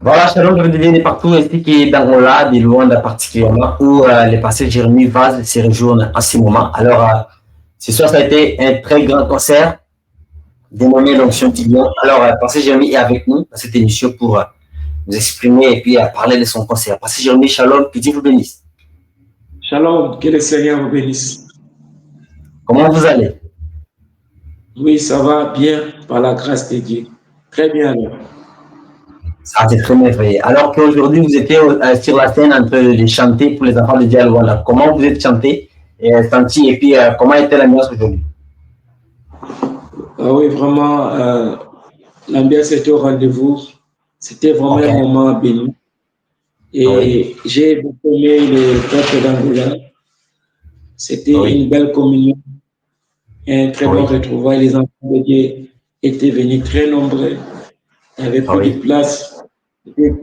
Voilà, Shalom, je veux dire de partout ainsi que d'Angola, de Luanda particulièrement, où le pasteur Jérémy Vaz se rejoint en ce moment. Alors, ce soir, ça a été un très grand concert dénommé l'Onction Tilion. Alors, pasteur Jérémy est avec nous dans cette émission pour nous exprimer et puis parler de son concert. Pasteur Jérémy, Shalom, que Dieu vous bénisse. Shalom, que le Seigneur vous bénisse. Comment vous allez? Oui, ça va bien par la grâce de Dieu. Très bien alors. Ça, c'est très merveilleux. Alors qu'aujourd'hui, vous étiez sur la scène en train de chanter pour les enfants de Dieu à Luanda. Comment vous êtes chanté et senti et puis comment était l'ambiance aujourd'hui? Ah oui, vraiment, l'ambiance était au rendez-vous. C'était vraiment Ok. un moment béni. Oui, Et j'ai beaucoup aimé le peuple d'Angola. C'était une oui, belle communion, un très bon oui, retrouvailles. Les enfants de Dieu étaient venus très nombreux. Il n'y avait plus de oui, place.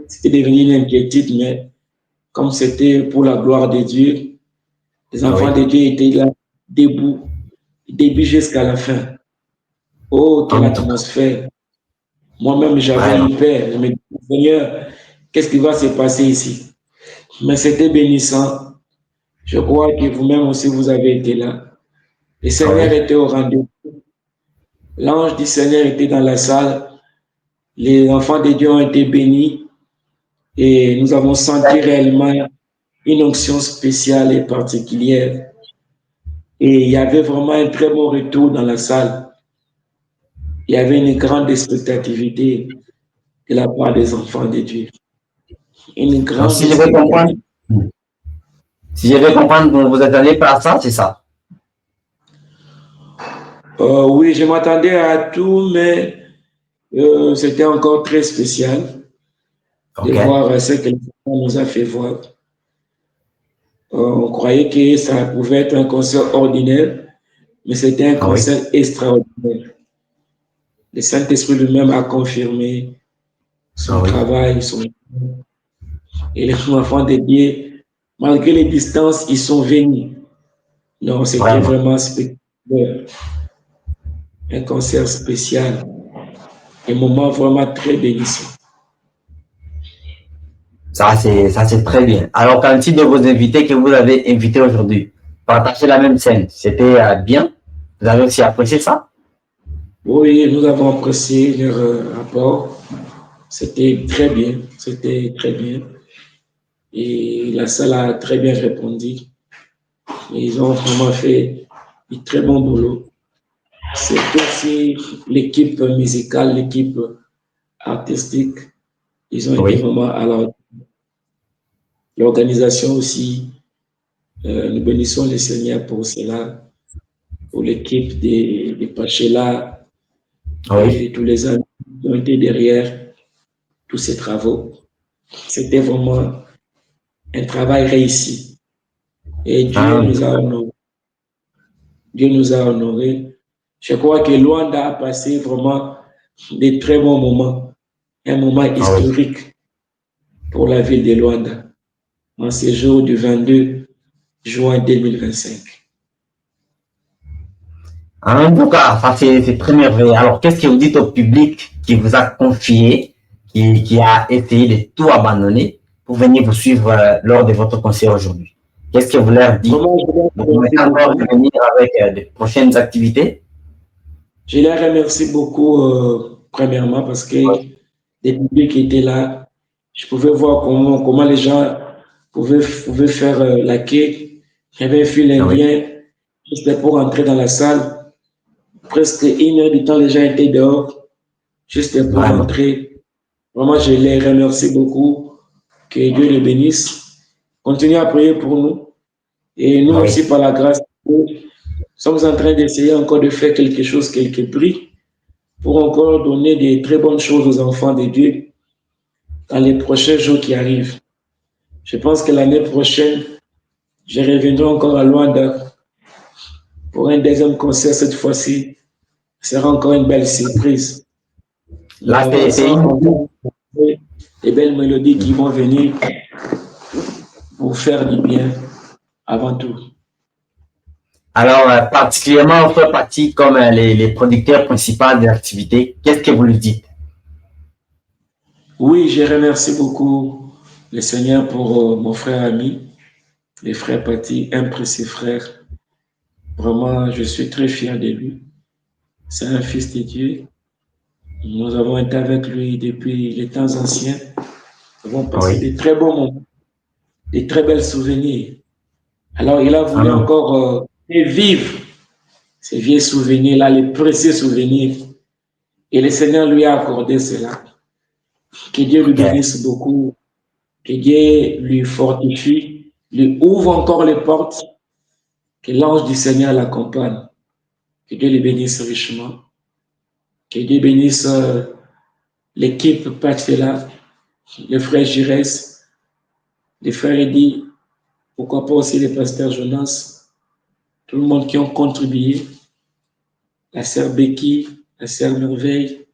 C'était devenu une inquiétude, mais comme c'était pour la gloire de Dieu, les enfants de oui. Dieu étaient là, debout, du début jusqu'à la fin. Oh, quelle En tout cas, atmosphère. Moi-même, j'avais vraiment. eu peur. Je me disais, Seigneur, qu'est-ce qui va se passer ici? Mais c'était bénissant. Je crois que vous-même aussi, vous avez été là. Le Seigneur Oui. était au rendez-vous. L'ange du Seigneur était dans la salle. Les enfants de Dieu ont été bénis. Et nous avons senti réellement une onction spéciale et particulière. Et il y avait vraiment un très bon retour dans la salle. Il y avait une grande expectativité de la part des enfants de Dieu. Une Donc, grande si je vais comprendre, expectativité. si je vais comprendre, vous vous attendez pas à ça, c'est ça. Oui, je m'attendais à tout, mais c'était encore très spécial de OK. voir ce que le Seigneur nous a fait voir. On croyait que ça pouvait être un concert ordinaire, mais c'était un Oui, concert extraordinaire. Le Saint-Esprit lui-même a confirmé son oui, travail, et les enfants de Dieu, malgré les distances, ils sont venus. Non, c'était vraiment. vraiment spectaculaire, un concert spécial, un moment vraiment très bénissant. Ça, c'est très bien. Alors, quand il de vos invités que vous avez invités aujourd'hui, partager la même scène, c'était bien. Vous avez aussi apprécié ça? Oui, nous avons apprécié leur rapport. C'était très bien, c'était très bien. Et la salle a très bien répondu. Et ils ont vraiment fait un très bon boulot. C'est aussi l'équipe musicale, l'équipe artistique. Ils ont été Oui, vraiment à l'organisation aussi. Nous bénissons le Seigneur pour cela, pour l'équipe des Pachela oui. et tous les amis qui ont été derrière tous ces travaux. C'était vraiment un travail réussi. Et Ah, en tout cas. Dieu nous a honorés. Je crois que Luanda a passé vraiment des très bons moments, un moment Ah, oui. historique pour la ville de Luanda, en ce jour du 22 juin 2025. En tout cas, ça c'est très merveilleux. Alors, qu'est-ce que vous dites au public qui vous a confié, qui a essayé de tout abandonner pour venir vous suivre lors de votre concert aujourd'hui? Qu'est-ce que vous leur dites? Vraiment, je les Vous remercie promettez encore de beaucoup. venir avec de prochaines activités? Je les remercie beaucoup, premièrement, parce que les publics étaient là. Je pouvais voir comment les gens pouvaient faire la queue. Il y avait un fil Ah, oui, indien juste pour entrer dans la salle. Presque une heure du temps, les gens étaient dehors, juste pour vraiment. entrer. Vraiment, je les remercie beaucoup. Que Dieu les bénisse. Continuez à prier pour nous. Et nous Ah, aussi, oui. par la grâce de Dieu, sommes en train d'essayer encore de faire quelque chose, quelques prix, pour encore donner des très bonnes choses aux enfants de Dieu dans les prochains jours qui arrivent. Je pense que l'année prochaine, je reviendrai encore à Luanda pour un deuxième concert cette fois-ci. Ce sera encore une belle surprise. Nous Là, c'est avançons une. encore des belles mélodies qui vont venir pour faire du bien avant tout. Alors, particulièrement, on fait partie comme les producteurs principaux de l'activité. Qu'est-ce que vous lui dites? Oui, je remercie beaucoup le Seigneur pour mon frère ami, les frères Paty, un précieux frère. Vraiment, je suis très fier de lui. C'est un fils de Dieu. Nous avons été avec lui depuis les temps anciens. Nous avons passé Oui. de très bons moments, de très belles souvenirs. Alors, il a voulu Amen. encore vivre ces vieux souvenirs-là, les précieux souvenirs. Et le Seigneur lui a accordé cela. Que Dieu lui Ok. bénisse beaucoup, que Dieu lui fortifie, lui ouvre encore les portes, que l'ange du Seigneur l'accompagne, que Dieu lui bénisse richement, que Dieu bénisse l'équipe Patfela, le frère Girès, les frères Eddy, pourquoi pas aussi le pasteur Jonas, tout le monde qui ont contribué, la sœur Becky, la sœur Merveille,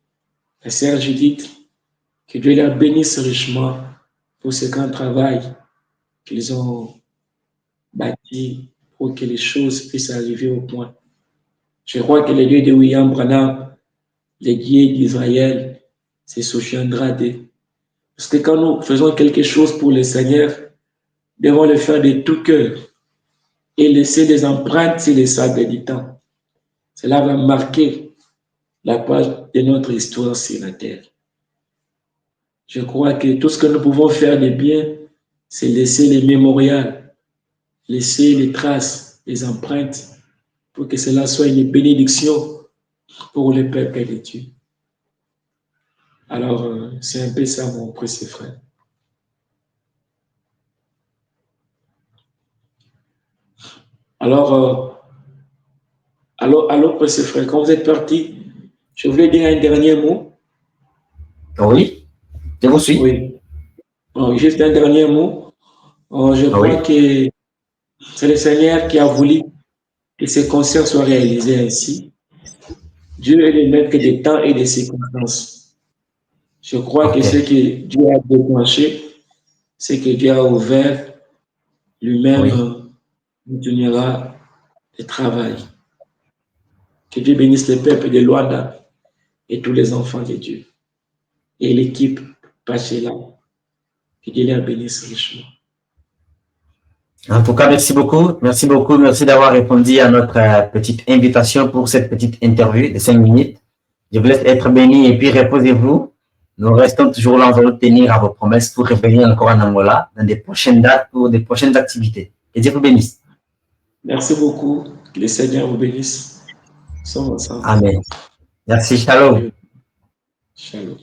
la sœur Judith, que Dieu leur bénisse richement pour ce grand travail qu'ils ont bâti pour que les choses puissent arriver au point. Je crois que le Dieu de William Branham, le Dieu d'Israël, se souviendra d'eux. Parce que quand nous faisons quelque chose pour le Seigneur, nous devons le faire de tout cœur et laisser des empreintes sur les sables du temps. Cela va marquer la page de notre histoire sur la terre. Je crois que tout ce que nous pouvons faire de bien, c'est laisser les mémorials, laisser les traces, les empreintes, pour que cela soit une bénédiction pour le peuple de Dieu. Alors, c'est un peu ça, mon précieux frère. Alors, allô, précieux frère, quand vous êtes parti, je voulais dire un dernier mot. Oui, je vous suis. Oui, juste un dernier mot. Je crois Oui. que c'est le Seigneur qui a voulu que ces concerts soient réalisés ainsi. Dieu est le maître des temps et des circonstances. Je crois que Ok. ce que Dieu a déclenché, c'est que Dieu a ouvert Oui. lui-même continuera le travail. Que Dieu bénisse le peuple de Luanda et tous les enfants de Dieu. Et l'équipe Pachela, que Dieu les bénisse richement. En tout cas, merci beaucoup. Merci beaucoup. Merci d'avoir répondu à notre petite invitation pour cette petite interview de 5 minutes. Je vous laisse être béni et puis reposez-vous. Nous restons toujours là, on va nous tenir à vos promesses pour revenir encore en Angola dans des prochaines dates ou des prochaines activités. Que Dieu vous bénisse. Merci beaucoup. Que le Seigneur vous bénisse. Nous sommes ensemble. Amen. Merci. Shalom. Shalom.